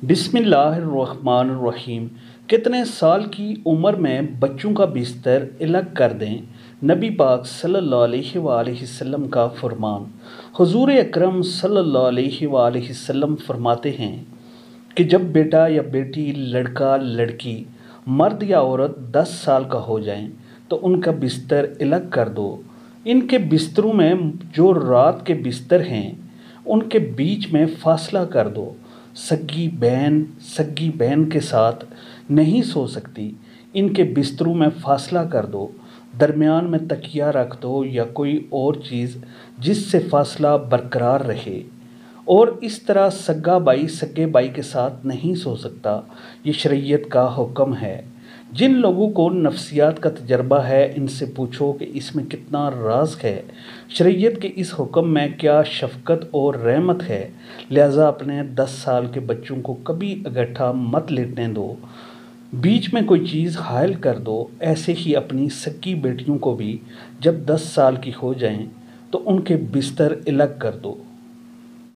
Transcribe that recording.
बिस्मिल्लाहिर्रहमानिर्रहीम। कितने साल की उम्र में बच्चों का बिस्तर अलग कर दें? नबी पाक सल्लल्लाहु अलैहि वसल्लम का फरमान। हुजूर अकरम सल्लल्लाहु अलैहि वसल्लम फरमाते हैं कि जब बेटा या बेटी, लड़का लड़की, मर्द या औरत 10 साल का हो जाएं तो उनका बिस्तर अलग कर दो। इनके बिस्तरों में जो रात के बिस्तर हैं उनके बीच में फासला कर दो। सगी बहन के साथ नहीं सो सकती, इनके बिस्तरों में फासला कर दो। दरमियान में तकिया रख दो या कोई और चीज़ जिससे फासला बरकरार रहे। और इस तरह सगे भाई के साथ नहीं सो सकता। ये शरीयत का हुक्म है। जिन लोगों को नफ्सियात का तजर्बा है इनसे पूछो कि इसमें कितना राज है। शरीयत के इस हुक्म में क्या शफकत और रहमत है। लिहाजा अपने 10 साल के बच्चों को कभी इकट्ठा मत लेटने दो, बीच में कोई चीज़ हायल कर दो। ऐसे ही अपनी सगी बेटियों को भी जब 10 साल की हो जाएं तो उनके बिस्तर अलग कर दो।